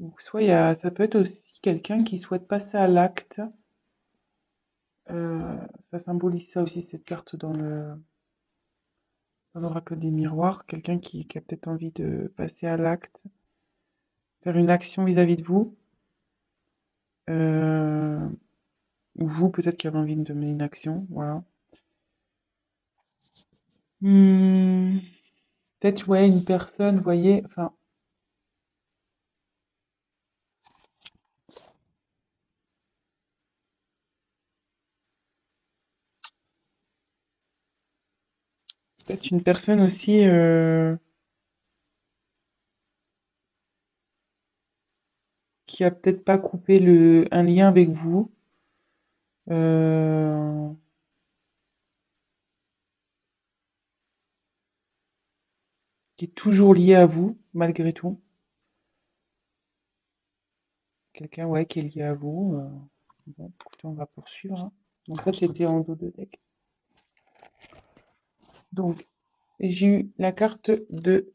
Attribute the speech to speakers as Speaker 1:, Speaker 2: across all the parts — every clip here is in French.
Speaker 1: Ou soit ça peut être aussi quelqu'un qui souhaite passer à l'acte. Ça symbolise ça aussi, cette carte dans l'oracle des miroirs. Quelqu'un qui a peut-être envie de passer à l'acte, faire une action vis-à-vis de vous. Euh, ou vous, peut-être qui avez envie de mener une action. Voilà. Hmm, peut-être, ouais, une personne, vous voyez, enfin, peut-être une personne aussi qui a peut-être pas coupé un lien avec vous. euh, qui est toujours lié à vous, malgré tout. Quelqu'un, ouais, qui est lié à vous. Bon, écoutez, on va poursuivre, hein. Donc ça, c'était en dos de deck. Donc, j'ai eu la carte de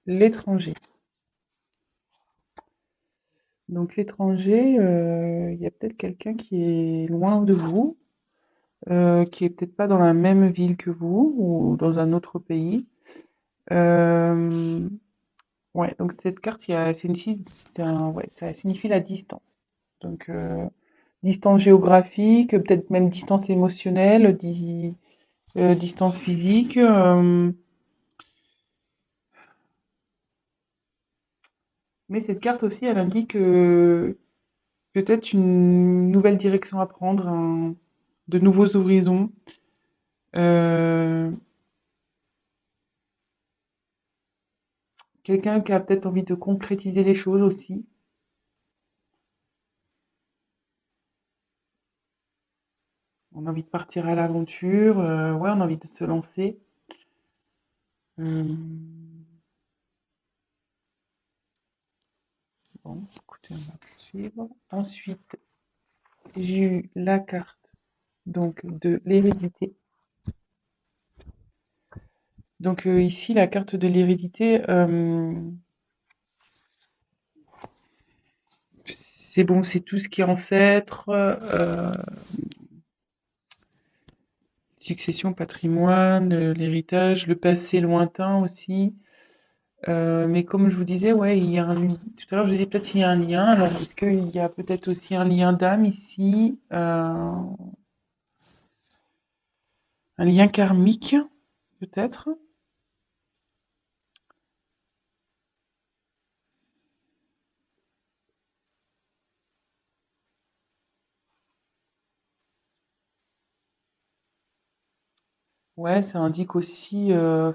Speaker 1: l'étranger. Donc l'étranger, il y a peut-être quelqu'un qui est loin de vous, qui est peut-être pas dans la même ville que vous ou dans un autre pays. Euh, ouais, donc cette carte, ouais, ça signifie la distance. Donc distance géographique, peut-être même distance émotionnelle, distance physique. Mais cette carte aussi, elle indique peut-être une nouvelle direction à prendre, de nouveaux horizons. Euh, quelqu'un qui a peut-être envie de concrétiser les choses aussi. On a envie de partir à l'aventure, ouais, on a envie de se lancer. Euh, bon, écoutez, on va poursuivre. Ensuite, j'ai eu la carte donc de l'hérédité. Donc ici, la carte de l'hérédité, c'est bon, c'est tout ce qui est ancêtre, succession, patrimoine, l'héritage, le passé lointain aussi. Mais comme je vous disais, ouais, tout à l'heure, je disais peut-être qu'il y a un lien. Alors, est-ce qu'il y a peut-être aussi un lien d'âme ici, un lien karmique, peut-être? Ouais, ça indique aussi. Alors,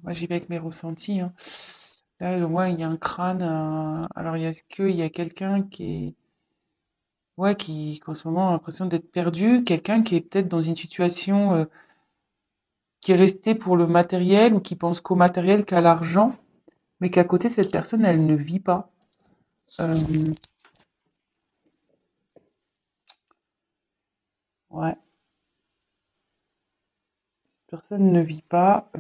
Speaker 1: moi, j'y vais avec mes ressentis, hein. Là, ouais, il y a un crâne. Alors, est-ce qu'il y a quelqu'un ouais, qu'en ce moment a l'impression d'être perdu, quelqu'un qui est peut-être dans une situation qui est resté pour le matériel ou qui pense qu'au matériel, qu'à l'argent, mais qu'à côté, cette personne, elle ne vit pas. Euh, ouais, cette personne ne vit pas.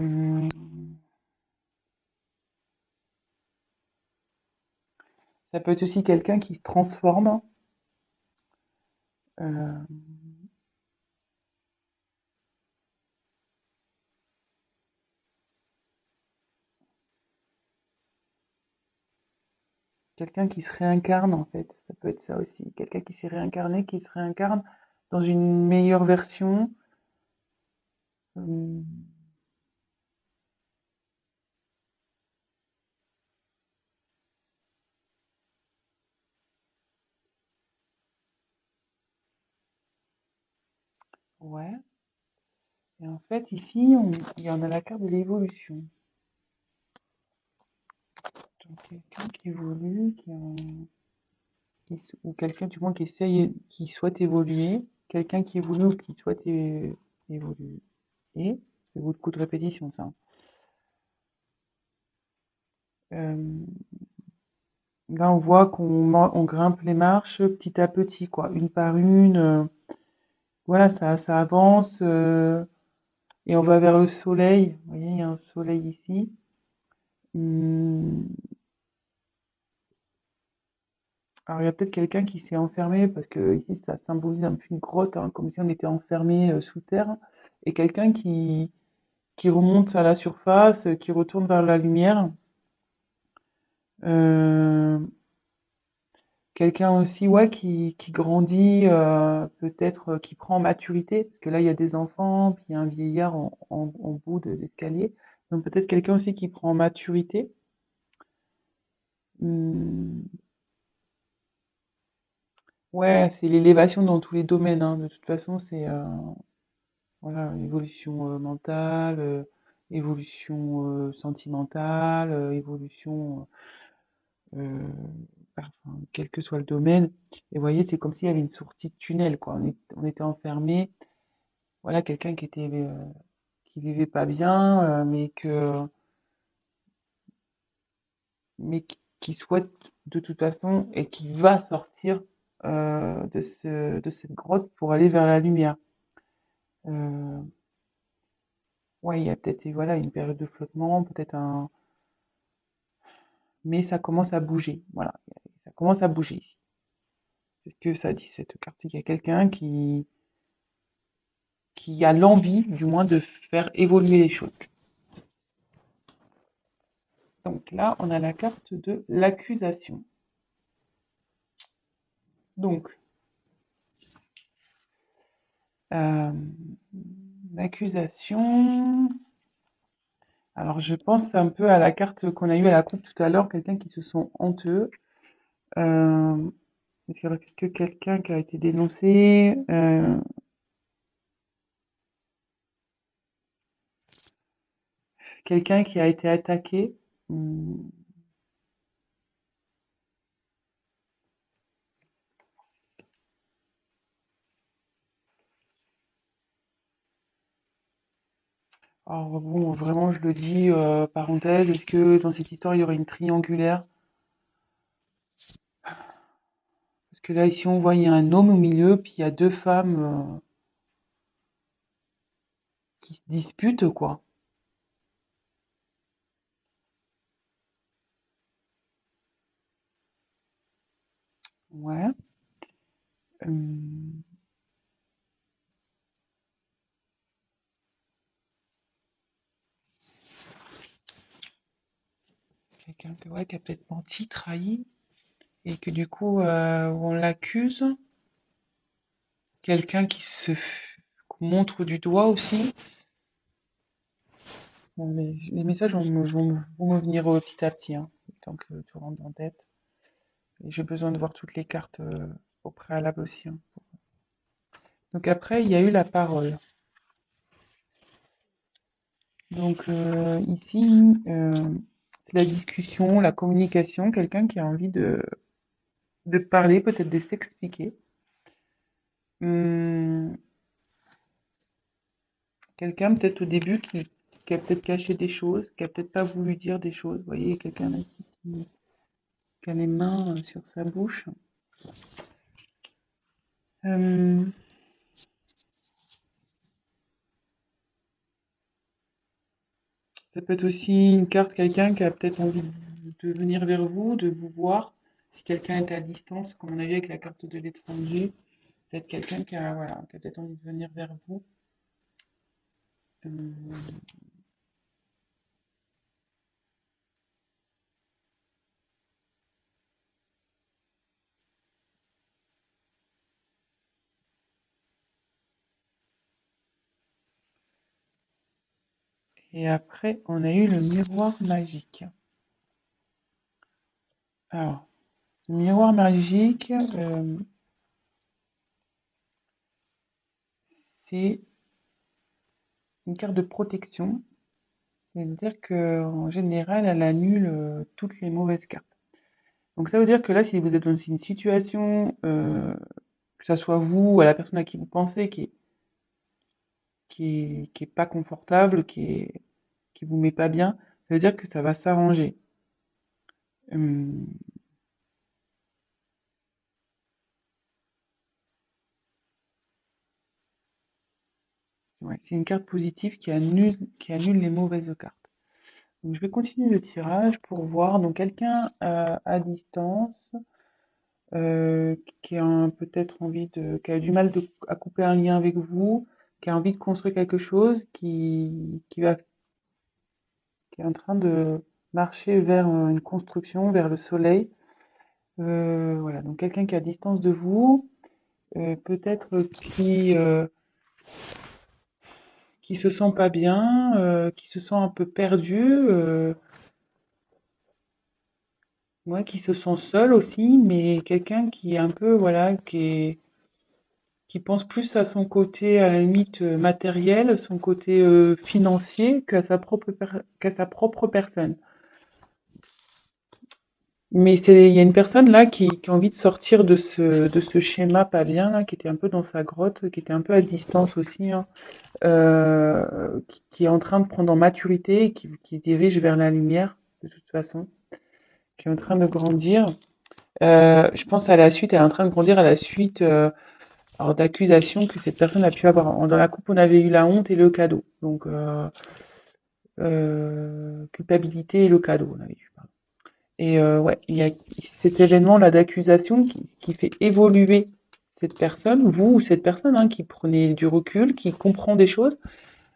Speaker 1: Ça peut être aussi quelqu'un qui se transforme. euh, quelqu'un qui se réincarne, en fait. Ça peut être ça aussi. Quelqu'un qui s'est réincarné, qui se réincarne dans une meilleure version. Euh, ouais. Et en fait, ici, il y en a la carte de l'évolution. Donc, quelqu'un qui évolue, ou quelqu'un du moins qui essaye, qui souhaite évoluer, quelqu'un qui évolue ou qui souhaite évoluer. Et, c'est beaucoup de répétition, ça, hein. Euh, là, on voit on grimpe les marches petit à petit, quoi, une par une. Voilà, ça avance et on va vers le soleil. Vous voyez, il y a un soleil ici. Hum, Alors, il y a peut-être quelqu'un qui s'est enfermé, parce que ici, ça symbolise un peu une grotte, hein, comme si on était enfermé sous terre, et quelqu'un qui remonte à la surface, qui retourne vers la lumière. Euh, Quelqu'un aussi, ouais, qui grandit, peut-être qui prend en maturité, parce que là, il y a des enfants, puis il y a un vieillard en bout l'escalier. Donc peut-être quelqu'un aussi qui prend en maturité. Hmm, ouais, c'est l'élévation dans tous les domaines, hein. De toute façon, c'est voilà, évolution mentale, évolution sentimentale, évolution, enfin, quel que soit le domaine. Et vous voyez, c'est comme s'il y avait une sortie de tunnel, quoi. On était enfermé. Voilà, quelqu'un qui vivait pas bien, qui souhaite de toute façon et qui va sortir de cette grotte pour aller vers la lumière. Euh, ouais, il y a peut-être voilà, une période de flottement, peut-être un. Mais ça commence à bouger. Voilà, ça commence à bouger ici. C'est ce que ça dit cette carte. C'est qu'il y a quelqu'un qui a l'envie, du moins, de faire évoluer les choses. Donc là, on a la carte de l'accusation. Donc, euh, l'accusation. Alors, je pense un peu à la carte qu'on a eue à la coupe tout à l'heure, quelqu'un qui se sent honteux. Euh, est-ce que quelqu'un qui a été dénoncé, quelqu'un qui a été attaqué. Alors bon, vraiment, je le dis, parenthèse, est-ce que dans cette histoire, il y aurait une triangulaire? Parce que là, ici, on voit, il y a un homme au milieu, puis il y a deux femmes qui se disputent, quoi. Ouais. Euh, quelqu'un ouais, qui a peut-être menti, trahi, et que du coup, on l'accuse. Quelqu'un qu'on montre du doigt aussi. Bon, les messages vont me venir petit à petit, hein, tant que tu rentres en tête. Et j'ai besoin de voir toutes les cartes au préalable aussi, hein. Donc après, il y a eu la parole. Donc ici, c'est la discussion, la communication, quelqu'un qui a envie de parler, peut-être de s'expliquer. Hum, quelqu'un peut-être au début qui a peut-être caché des choses, qui a peut-être pas voulu dire des choses. Vous voyez, quelqu'un ici qui a les mains sur sa bouche. Euh, ça peut être aussi une carte, quelqu'un qui a peut-être envie de venir vers vous, de vous voir. Si quelqu'un est à distance, comme on a vu avec la carte de l'étranger, peut-être quelqu'un qui a, voilà, qui a peut-être envie de venir vers vous. Euh, et après, on a eu le miroir magique. Alors, le miroir magique, c'est une carte de protection. C'est-à-dire qu'en général, elle annule toutes les mauvaises cartes. Donc ça veut dire que là, si vous êtes dans une situation, que ça soit vous ou à la personne à qui vous pensez, qui est pas confortable, qui vous met pas bien, ça veut dire que ça va s'arranger. Hum, ouais, c'est une carte positive qui annule les mauvaises cartes. Donc, je vais continuer le tirage pour voir. Donc quelqu'un à distance, qui a peut-être qui a du mal à couper un lien avec vous, qui a envie de construire quelque chose, qui est en train de marcher vers une construction, vers le soleil. Voilà, donc quelqu'un qui est à distance de vous, peut-être qui se sent pas bien, qui se sent un peu perdu, ouais, qui se sent seul aussi, mais quelqu'un qui est un peu, voilà, qui pense plus à son côté, à la limite, matériel, son côté, financier qu'à sa propre personne. Mais il y a une personne là qui a envie de sortir de ce schéma pas bien là, qui était un peu dans sa grotte, qui était un peu à distance aussi, hein, qui est en train de prendre en maturité et qui se dirige vers la lumière, de toute façon, qui est en train de grandir. Je pense à la suite, elle est en train de grandir à la suite, alors d'accusations que cette personne a pu avoir. Dans la coupe, on avait eu la honte et le cadeau. Donc, culpabilité et le cadeau, on avait eu. Et ouais, il y a cet événement-là d'accusation qui fait évoluer cette personne, vous ou cette personne, hein, qui prenez du recul, qui comprend des choses.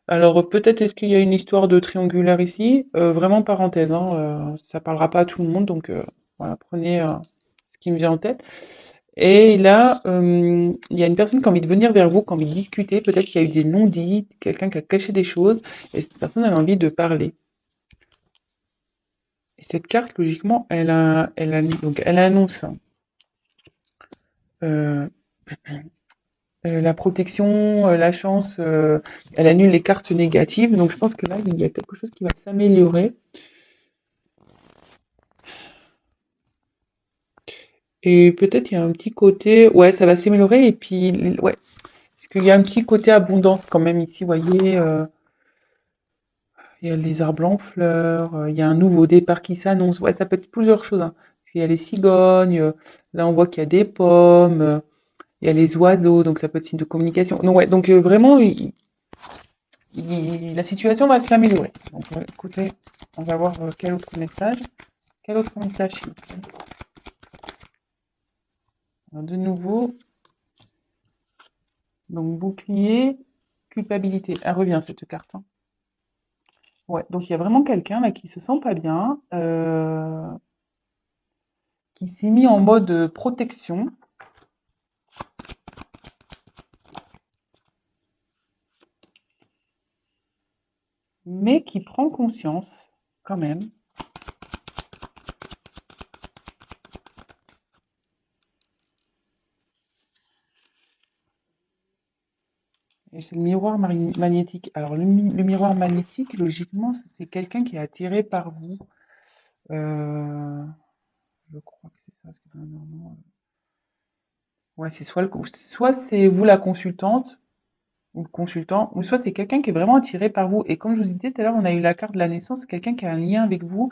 Speaker 1: Alors peut-être est-ce qu'il y a une histoire de triangulaire ici? Vraiment parenthèse, hein, ça parlera pas à tout le monde, donc voilà, prenez ce qui me vient en tête. Et là, il y a une personne qui a envie de venir vers vous, qui a envie de discuter. Peut-être qu'il y a eu des non-dits, quelqu'un qui a caché des choses, et cette personne elle a envie de parler. Et cette carte, logiquement, donc elle annonce euh, la protection, la chance, elle annule les cartes négatives. Donc je pense que là, il y a quelque chose qui va s'améliorer. Et peut-être il y a un petit côté, ouais, ça va s'améliorer. Et puis, ouais, parce qu'il y a un petit côté abondance quand même ici, vous voyez. Il y a les arbres en fleurs, il y a un nouveau départ qui s'annonce. Ouais, ça peut être plusieurs choses, hein. Parce qu'il y a les cigognes, là on voit qu'il y a des pommes, il y a les oiseaux, donc ça peut être signe de communication. Donc ouais, donc vraiment, la situation va s'améliorer. Donc écoutez, on va voir quel autre message. Quel autre message s'il vous plaît. Alors, de nouveau, donc bouclier, culpabilité. Elle revient cette carte, hein. Ouais, donc il y a vraiment quelqu'un là qui se sent pas bien, qui s'est mis en mode protection, mais qui prend conscience quand même. Et c'est le miroir magnétique. Alors le miroir magnétique, logiquement, c'est quelqu'un qui est attiré par vous. Euh, je crois que c'est ça. Parce que non, ouais, c'est soit c'est vous la consultante ou le consultant, ou soit c'est quelqu'un qui est vraiment attiré par vous. Et comme je vous disais tout à l'heure, on a eu la carte de la naissance, c'est quelqu'un qui a un lien avec vous.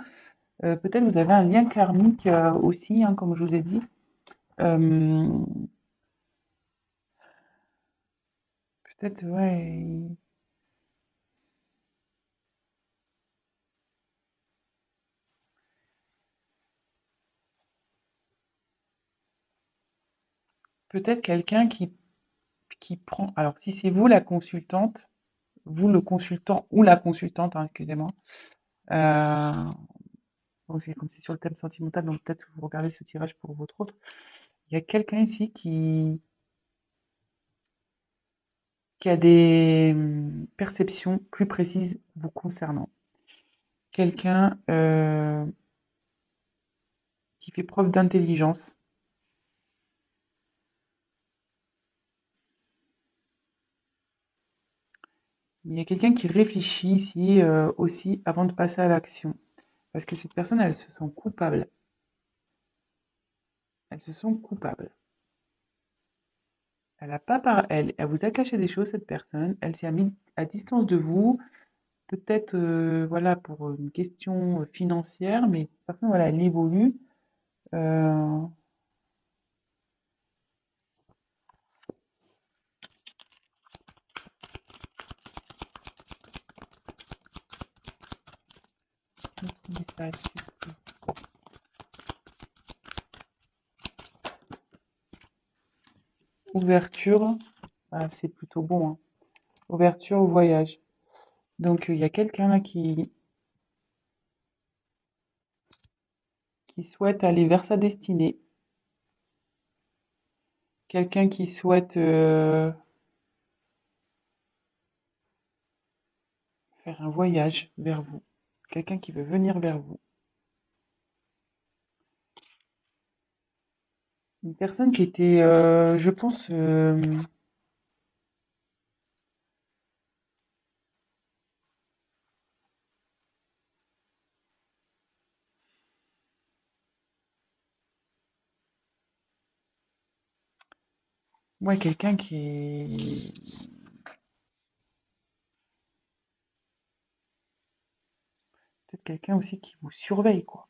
Speaker 1: Peut-être vous avez un lien karmique aussi, hein, comme je vous ai dit. Euh, peut-être, ouais. Peut-être quelqu'un qui prend. Alors, si c'est vous la consultante, vous le consultant ou la consultante, hein, excusez-moi. Euh, bon, comme c'est sur le thème sentimental, donc peut-être vous regardez ce tirage pour votre autre. Il y a quelqu'un ici qui a des perceptions plus précises vous concernant. Quelqu'un qui fait preuve d'intelligence. Il y a quelqu'un qui réfléchit ici aussi avant de passer à l'action. Parce que cette personne, elle se sent coupable. Elle se sent coupable. Elle a pas par elle vous a caché des choses, cette personne. Elle s'est mise à distance de vous, peut-être, voilà, pour une question financière, mais cette personne, voilà, elle évolue. Euh, Autre message, s'il vous plaît. ouverture, ah, c'est plutôt bon, hein. Ouverture au voyage. Donc, il y a quelqu'un là qui souhaite aller vers sa destinée. Quelqu'un qui souhaite faire un voyage vers vous. Quelqu'un qui veut venir vers vous. Une personne qui était, je pense, ouais, quelqu'un qui est peut-être quelqu'un aussi qui vous surveille, quoi.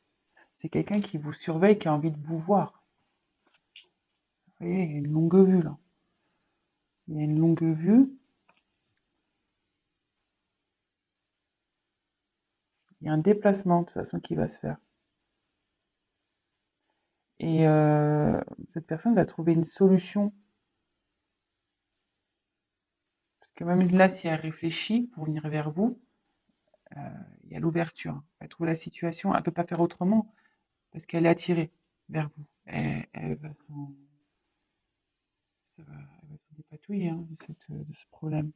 Speaker 1: C'est quelqu'un qui vous surveille, qui a envie de vous voir. Vous voyez, il y a une longue vue là. Il y a une longue vue, il y a un déplacement de toute façon qui va se faire. Et cette personne va trouver une solution. Parce que même là, si elle réfléchit pour venir vers vous, euh, il y a l'ouverture. Elle trouve la situation, elle ne peut pas faire autrement parce qu'elle est attirée vers vous. Elle va elle va s'en dépatouiller hein, de ce problème.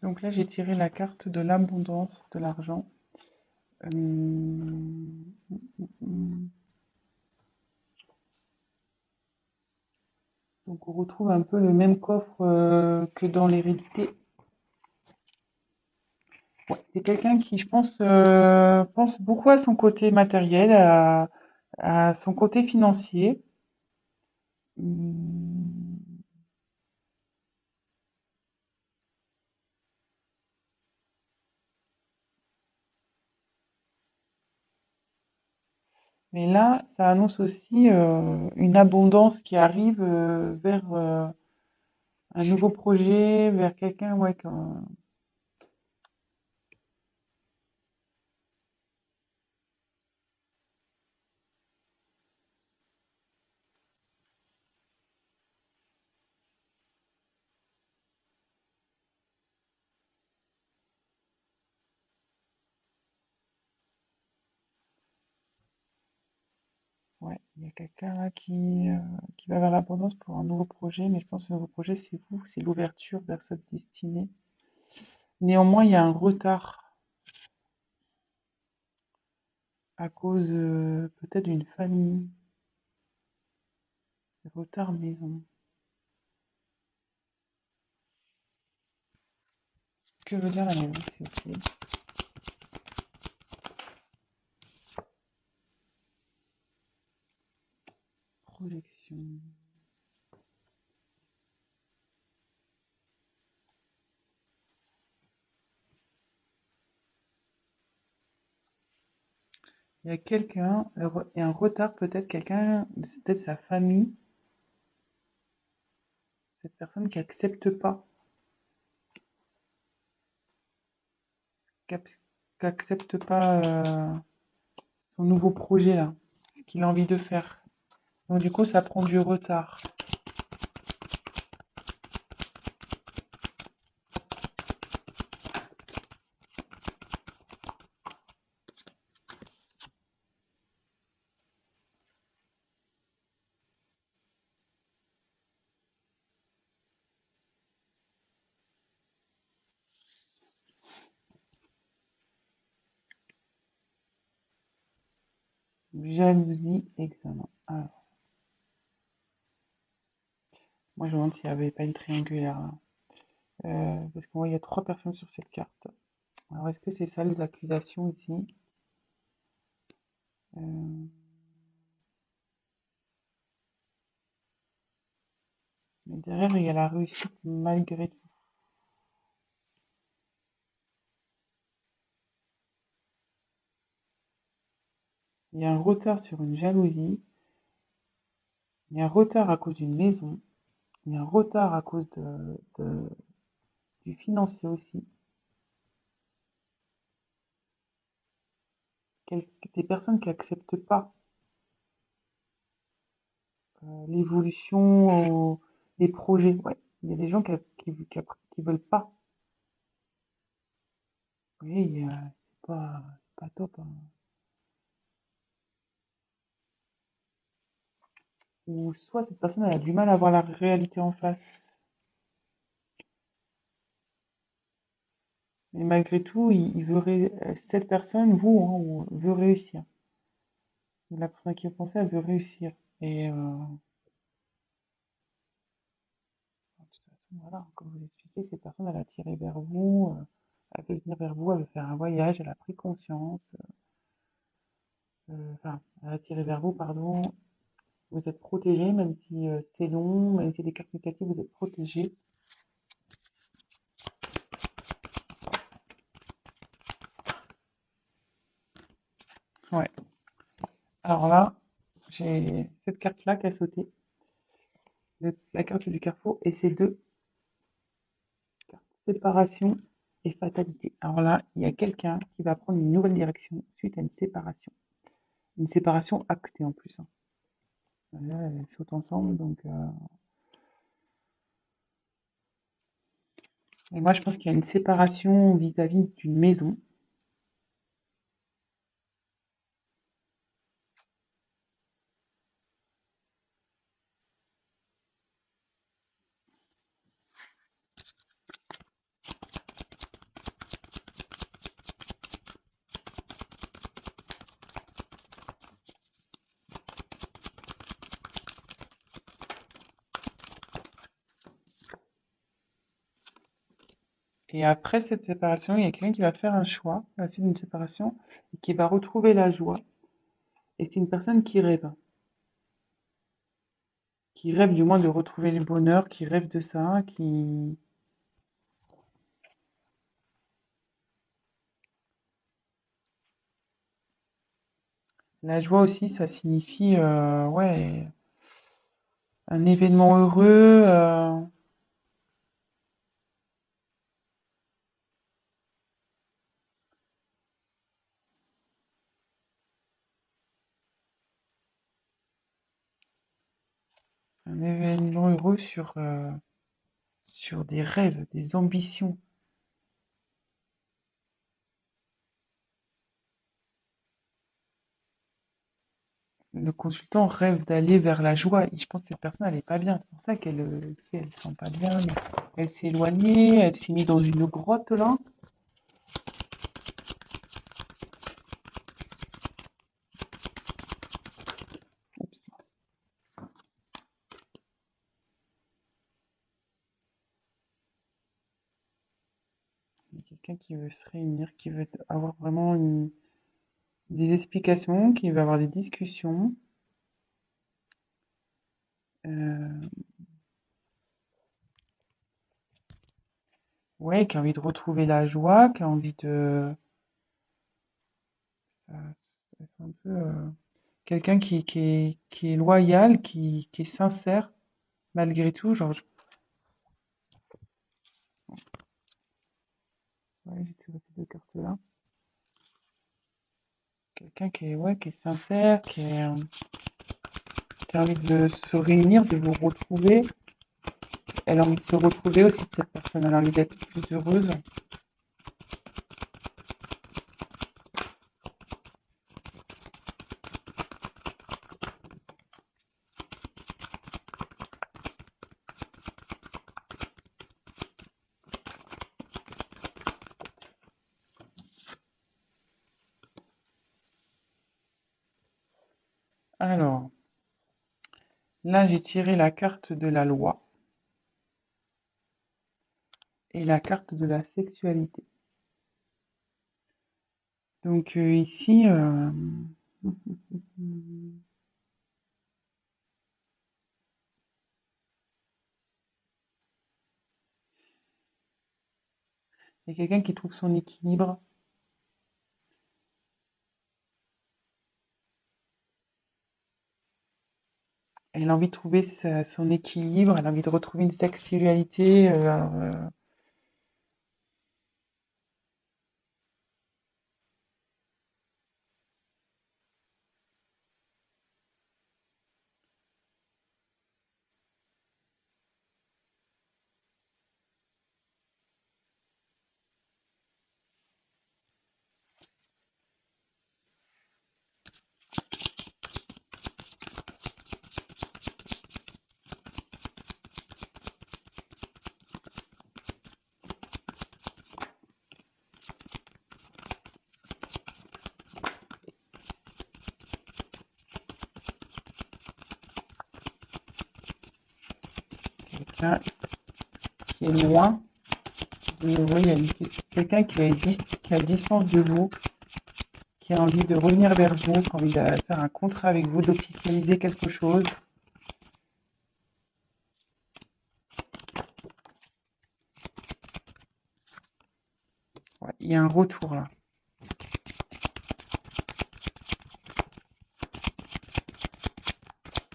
Speaker 1: Donc là, j'ai tiré la carte de l'abondance de l'argent. Donc on retrouve un peu le même coffre que dans l'hérédité. Ouais, c'est quelqu'un qui, je pense, pense beaucoup à son côté matériel, à son côté financier. Hum, Mais là, ça annonce aussi une abondance qui arrive vers un nouveau projet, vers quelqu'un, ouais, ouais, il y a quelqu'un là qui va vers l'abondance pour un nouveau projet, mais je pense que le nouveau projet, c'est vous, c'est l'ouverture vers cette destinée. Néanmoins, il y a un retard à cause peut-être d'une famille, retard maison. Que veut dire la maison, s'il vous plaît? Projection. Il y a quelqu'un, il y a un retard peut-être, quelqu'un, peut-être sa famille, cette personne qui accepte pas, qui accepte pas son nouveau projet là, ce qu'il a envie de faire. Donc du coup, ça prend du retard. Jalousie, examen. Alors, Moi, je me demande s'il n'y avait pas une triangulaire, là. Parce qu'on voit il y a 3 personnes sur cette carte. Alors, est-ce que c'est ça les accusations ici? Euh, mais derrière, il y a la réussite malgré tout. Il y a un retard sur une jalousie. Il y a un retard à cause d'une maison. Il y a un retard à cause du financier aussi. Des personnes qui acceptent pas l'évolution, les projets. Ouais, il y a des gens qui veulent pas. Oui, c'est pas top, hein. Ou soit cette personne elle a du mal à voir la réalité en face. Mais malgré tout, il veut cette personne, vous, hein, veut réussir. La personne qui est pensée, elle veut réussir. Et de toute façon, voilà, comme vous l'expliquez, cette personne, elle a tiré vers vous, elle veut venir vers vous, elle veut faire un voyage, elle a pris conscience. Enfin, elle a tiré vers vous, pardon. Vous êtes protégé, même si c'est long, même si c'est des cartes négatives, vous êtes protégé. Ouais. Alors là, j'ai cette carte-là qui a sauté, la carte du carrefour, et ces deux cartes, séparation et fatalité. Alors là, il y a quelqu'un qui va prendre une nouvelle direction suite à une séparation. Une séparation actée en plus, hein. Là, elles sautent ensemble, donc... Et moi, je pense qu'il y a une séparation vis-à-vis d'une maison. Et après cette séparation, il y a quelqu'un qui va faire un choix à la suite d'une séparation et qui va retrouver la joie. Et c'est une personne qui rêve du moins de retrouver le bonheur, qui rêve de ça, qui... La joie aussi, ça signifie, ouais, un événement heureux, un événement heureux sur des rêves, des ambitions. Le consultant rêve d'aller vers la joie. Et je pense que cette personne, elle est pas bien. C'est pour ça qu'elle, tu sais, elle se sent pas bien. Elle s'est éloignée, elle s'est mise dans une grotte là. Oups. Il y a quelqu'un qui veut se réunir, qui veut avoir vraiment des explications, qui veut avoir des discussions. Euh, ouais, qui a envie de retrouver la joie, qui a envie de... c'est un peu quelqu'un qui est loyal, qui est sincère, malgré tout. Genre, ouais, j'ai tiré ces deux cartes-là. Quelqu'un qui est, ouais, qui est sincère, qui a envie de se réunir, de vous retrouver. Elle a envie de se retrouver aussi de cette personne. Elle a envie d'être plus heureuse. Alors, là, j'ai tiré la carte de la loi. et la carte de la sexualité. Donc ici, il y a quelqu'un qui trouve son équilibre. Elle a envie de trouver son équilibre, elle a envie de retrouver une sexualité. Quelqu'un qui est loin. De nouveau, il y a quelqu'un qui est à distance de vous, qui a envie de revenir vers vous, qui a envie de faire un contrat avec vous, d'officialiser quelque chose. Ouais, il y a un retour là.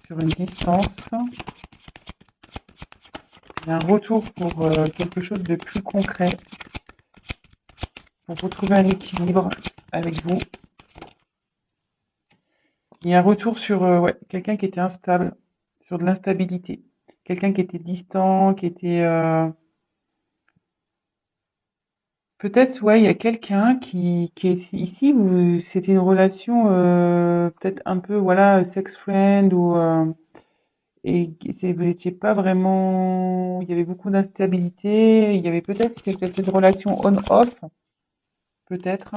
Speaker 1: Sur une distance. Il y a un retour pour quelque chose de plus concret, pour retrouver un équilibre avec vous. Il y a un retour sur ouais, quelqu'un qui était instable, sur de l'instabilité. Quelqu'un qui était distant, qui était... Peut-être, ouais, il y a quelqu'un qui est ici, où c'était une relation peut-être un peu, voilà, sex friend, ou... et vous n'étiez pas vraiment... Il y avait beaucoup d'instabilité, il y avait peut-être cette relation on-off, peut-être.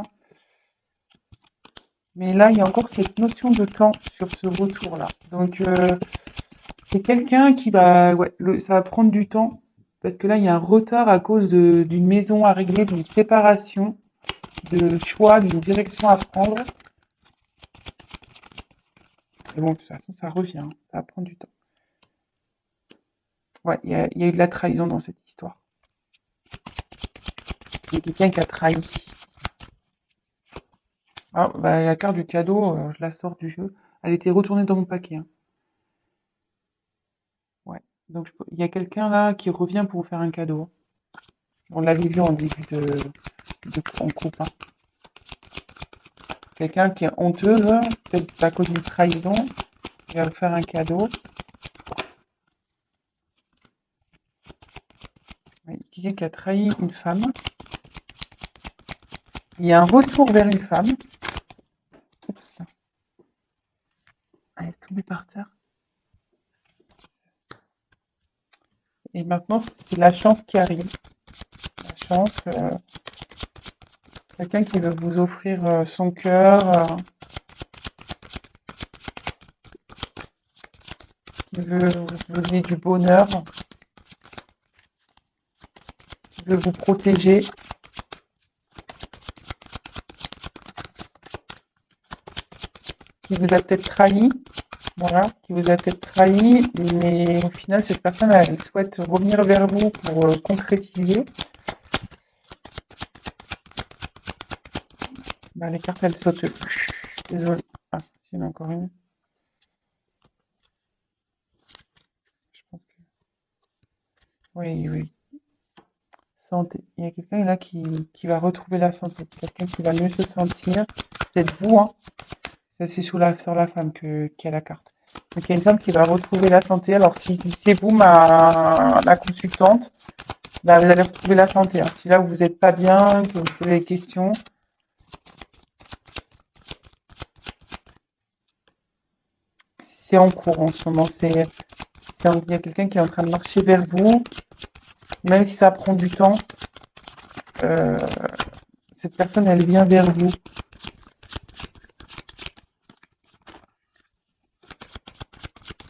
Speaker 1: Mais là, il y a encore cette notion de temps sur ce retour-là. Donc, c'est quelqu'un qui va... Ouais, ça va prendre du temps, parce que là, il y a un retard à cause d'une maison à régler, d'une séparation, de choix, d'une direction à prendre. Mais bon, de toute façon, ça revient, hein. Ça va prendre du temps. Ouais, il y a eu de la trahison dans cette histoire. Il y a quelqu'un qui a trahi. Ah, bah, la carte du cadeau, je la sors du jeu. Elle était retournée dans mon paquet, hein. Ouais. Donc, il y a quelqu'un là qui revient pour vous faire un cadeau. On l'avait vu en début en coupe, hein. Quelqu'un qui est honteuse, peut-être à cause d'une trahison, qui va vous faire un cadeau. Ouais, quelqu'un qui a trahi une femme. Il y a un retour vers une femme. Oups. Elle est tombée par terre. Et maintenant, c'est la chance qui arrive. La chance, quelqu'un qui veut vous offrir son cœur, qui veut vous donner du bonheur, qui veut vous protéger. Qui vous a peut-être trahi, voilà, qui vous a peut-être trahi, mais au final, cette personne, elle souhaite revenir vers vous pour concrétiser. Bah, les cartes, elles sautent. Désolée. Ah, si, il y en a encore une. Je pense que... Oui, oui. Santé. Il y a quelqu'un là qui va retrouver la santé. Quelqu'un qui va mieux se sentir. Peut-être vous, hein. Ça, c'est sur la femme qui a la carte. Donc, il y a une femme qui va retrouver la santé. Alors, si c'est vous, la consultante, bah, vous allez retrouver la santé, hein. Si là, vous n'êtes pas bien, que vous posez des questions, c'est en cours en ce moment. Il y a quelqu'un qui est en train de marcher vers vous, même si ça prend du temps. euh, cette personne, elle vient vers vous.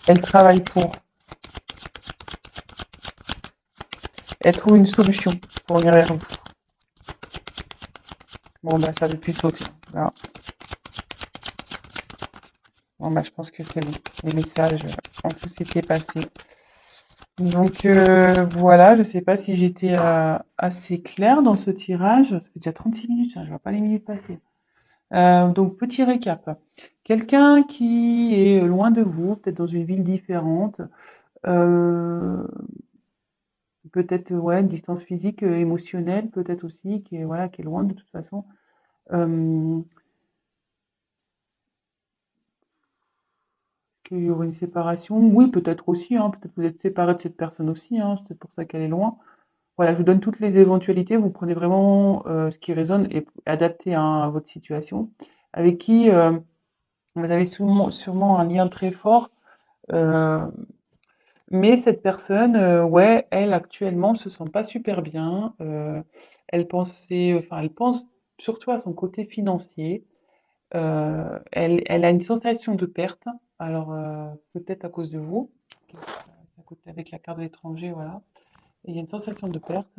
Speaker 1: Elle travaille pour. Elle trouve une solution pour venir vers vous. Bon, bah, ça veut plus sauter. Voilà. Bon, bah, je pense que c'est bon. Les messages ont tous été passés. Donc, voilà, je sais pas si j'étais assez claire dans ce tirage. Ça fait déjà 36 minutes, hein, je vois pas les minutes passer. Donc, petit récap. Quelqu'un qui est loin de vous, peut-être dans une ville différente, euh, peut-être ouais, une distance physique, émotionnelle, peut-être aussi, qui est, voilà, qui est loin de toute façon. Euh, Qu'il y aurait une séparation? Oui, peut-être aussi, hein, peut-être vous êtes séparés de cette personne aussi, hein, c'est peut-être pour ça qu'elle est loin. Voilà, je vous donne toutes les éventualités, vous prenez vraiment ce qui résonne et adapté hein, à votre situation, avec qui vous avez sûrement un lien très fort, euh, mais cette personne, ouais, elle actuellement se sent pas super bien, elle pense surtout à son côté financier, elle a une sensation de perte, alors peut-être à cause de vous, à côté avec la carte de l'étranger, voilà. Il y a une sensation de perte,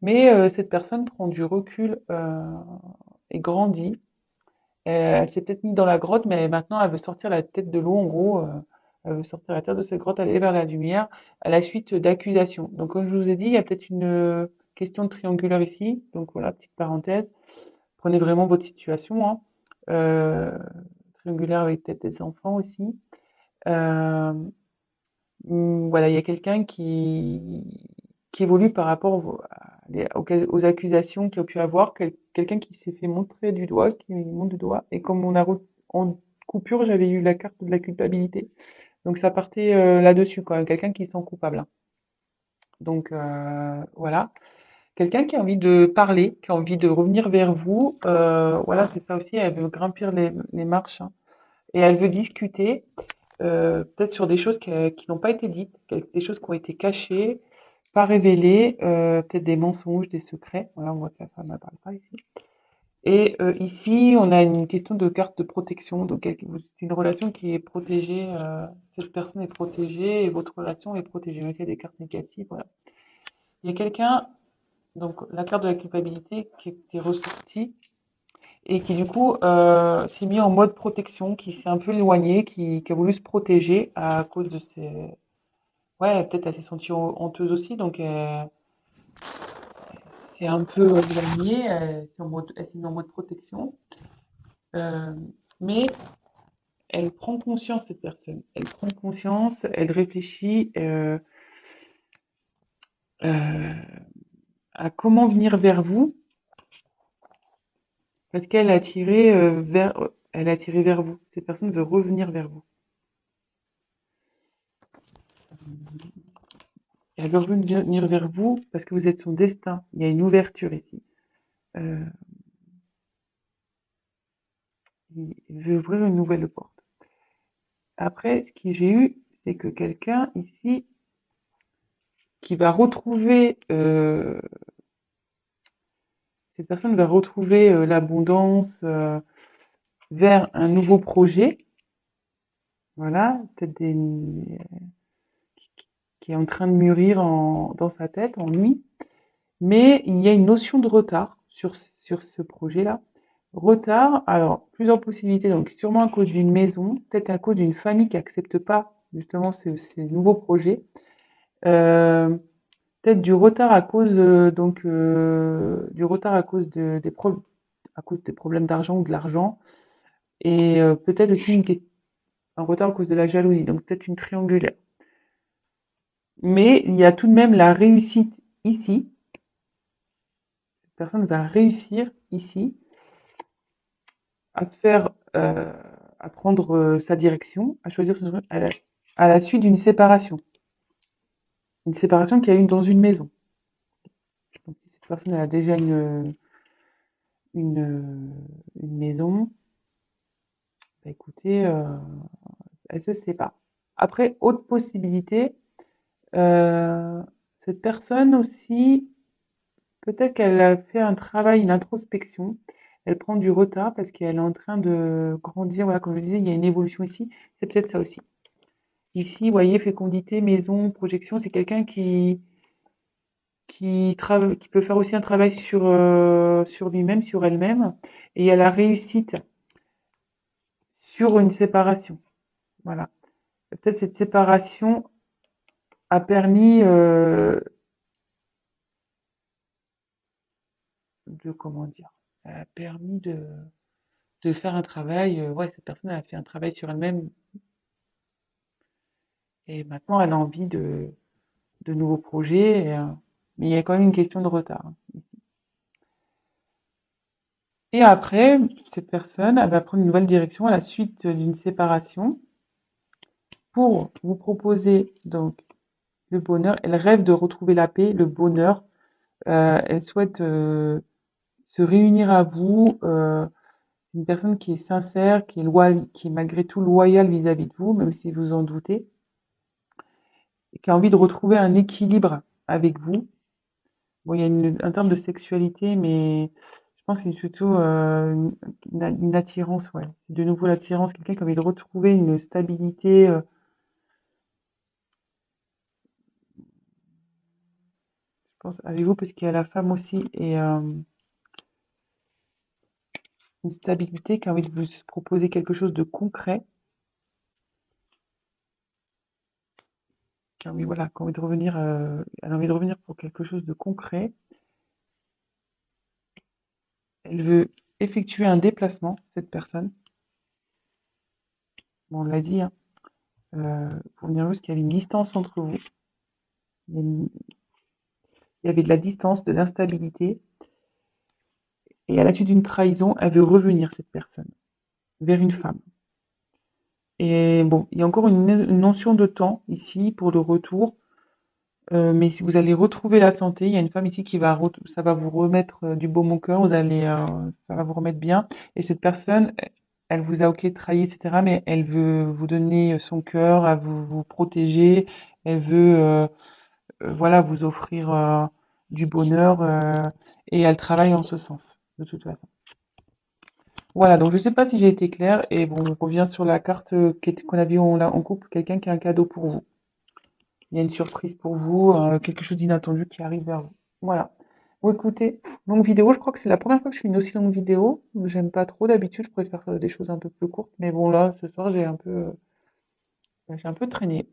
Speaker 1: mais cette personne prend du recul et grandit. Elle s'est peut-être mise dans la grotte, mais maintenant elle veut sortir la tête de l'eau, en gros. Elle veut sortir la tête de cette grotte, aller vers la lumière, à la suite d'accusations. Donc, comme je vous ai dit, il y a peut-être une question de triangulaire ici. Donc, voilà, petite parenthèse. Prenez vraiment votre situation. Hein. Euh, Triangulaire avec peut-être des enfants aussi. Euh, voilà, il y a quelqu'un qui évolue par rapport aux accusations qu'il a pu avoir, quelqu'un qui s'est fait montrer du doigt, qui montre du doigt, et comme en coupure, j'avais eu la carte de la culpabilité. Donc ça partait là-dessus, quand même, quelqu'un qui se sent coupable. Hein. Donc voilà, quelqu'un qui a envie de parler, qui a envie de revenir vers vous, voilà, c'est ça aussi, elle veut grimper les marches, hein, et elle veut discuter. Peut-être sur des choses qui n'ont pas été dites, des choses qui ont été cachées, pas révélées, peut-être des mensonges, des secrets. Voilà, on voit que la femme ne parle pas ici. Et ici, on a une question de carte de protection. Donc, c'est une relation qui est protégée. Cette personne est protégée et votre relation est protégée. Mais il y a des cartes négatives. Voilà. Il y a quelqu'un, donc la carte de la culpabilité qui est ressortie et qui du coup s'est mis en mode protection, qui s'est un peu éloigné, qui a voulu se protéger à cause de ses... Ouais, peut-être elle s'est sentie honteuse aussi, donc c'est un peu éloignée, elle s'est mise en mode protection. Euh, mais elle prend conscience, cette personne. Elle prend conscience, elle réfléchit euh, à comment venir vers vous, parce qu'elle a tiré elle a tiré vers vous. Cette personne veut revenir vers vous. Elle veut revenir vers vous parce que vous êtes son destin. Il y a une ouverture ici. Euh, il veut ouvrir une nouvelle porte. Après, ce que j'ai eu, c'est que quelqu'un ici qui va retrouver, cette personne va retrouver l'abondance vers un nouveau projet. Voilà, peut-être qui est en train de mûrir dans sa tête en lui. Mais il y a une notion de retard sur ce projet-là. Retard, alors plusieurs possibilités, donc sûrement à cause d'une maison, peut-être à cause d'une famille qui n'accepte pas justement ces nouveaux projets. Euh, Peut-être du retard à cause du retard à cause à cause des problèmes d'argent ou de l'argent, et peut-être aussi un retard à cause de la jalousie, donc peut-être une triangulaire. Mais il y a tout de même la réussite ici. Cette personne va réussir ici à faire, à prendre sa direction, à choisir son à la suite d'une séparation. Une séparation qui a eu dans une maison. Donc si cette personne elle a déjà une maison, bah écoutez, elle se sépare. Après, autre possibilité, euh, cette personne aussi, peut-être qu'elle a fait un travail, une introspection. Elle prend du retard parce qu'elle est en train de grandir. Voilà, comme je disais, il y a une évolution ici. C'est peut-être ça aussi. Ici, vous voyez, fécondité, maison, projection, c'est quelqu'un qui peut faire aussi un travail sur lui-même, sur elle-même, et il y a la réussite sur une séparation. Voilà. Peut-être cette séparation a permis de, comment dire, a permis de faire un travail, ouais, cette personne a fait un travail sur elle-même et maintenant elle a envie de nouveaux projets, mais il y a quand même une question de retard, hein, ici. Et après, cette personne, elle va prendre une nouvelle direction à la suite d'une séparation pour vous proposer donc le bonheur. Elle rêve de retrouver la paix, le bonheur. Elle souhaite se réunir à vous. C'est une personne qui est sincère, qui est malgré tout loyale vis-à-vis de vous, même si vous en doutez, et qui a envie de retrouver un équilibre avec vous. Bon, il y a un terme de sexualité, mais je pense que c'est plutôt une attirance, ouais. C'est de nouveau l'attirance, quelqu'un qui a envie de retrouver une stabilité, je pense, avec vous, parce qu'il y a la femme aussi, et une stabilité, qui a envie de vous proposer quelque chose de concret, qui a envie, voilà, qui a envie de revenir, elle a envie de revenir pour quelque chose de concret. Elle veut effectuer un déplacement, cette personne. Bon, on l'a dit, hein, pour venir parce qu'il y avait une distance entre vous. Il y avait de la distance, de l'instabilité. Et à la suite d'une trahison, elle veut revenir, cette personne, vers une femme. Et bon, il y a encore une notion de temps ici pour le retour. Mais si vous allez retrouver la santé, il y a une femme ici qui va, ça va vous remettre du baume au cœur, ça va vous remettre bien. Et cette personne, elle vous a ok trahi, etc. Mais elle veut vous donner son cœur, elle veut vous protéger, elle veut, voilà, vous offrir du bonheur, et elle travaille en ce sens, de toute façon. Voilà, donc je ne sais pas si j'ai été claire. Et bon, on revient sur la carte qu'on a vue en couple, quelqu'un qui a un cadeau pour vous. Il y a une surprise pour vous, quelque chose d'inattendu qui arrive vers vous. Voilà. Bon, écoutez, longue vidéo, je crois que c'est la première fois que je fais une aussi longue vidéo. J'aime pas trop d'habitude, je préfère des choses un peu plus courtes. Mais bon, là, ce soir, j'ai un peu traîné.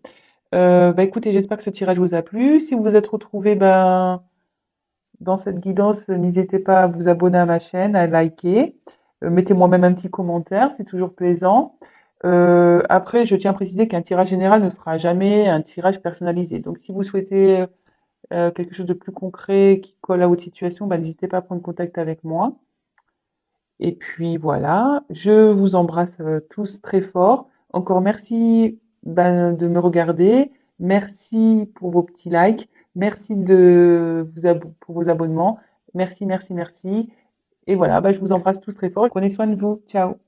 Speaker 1: Bah écoutez, j'espère que ce tirage vous a plu. Si vous vous êtes retrouvés ben, dans cette guidance, n'hésitez pas à vous abonner à ma chaîne, à liker. Mettez-moi même un petit commentaire, c'est toujours plaisant. Après, je tiens à préciser qu'un tirage général ne sera jamais un tirage personnalisé. Donc, si vous souhaitez quelque chose de plus concret qui colle à votre situation, bah, n'hésitez pas à prendre contact avec moi. Et puis voilà, je vous embrasse tous très fort. Encore merci ben, de me regarder. Merci pour vos petits likes. Merci pour vos abonnements. Merci, merci, merci. Et voilà, bah, je vous embrasse tous très fort et prenez soin de vous. Ciao.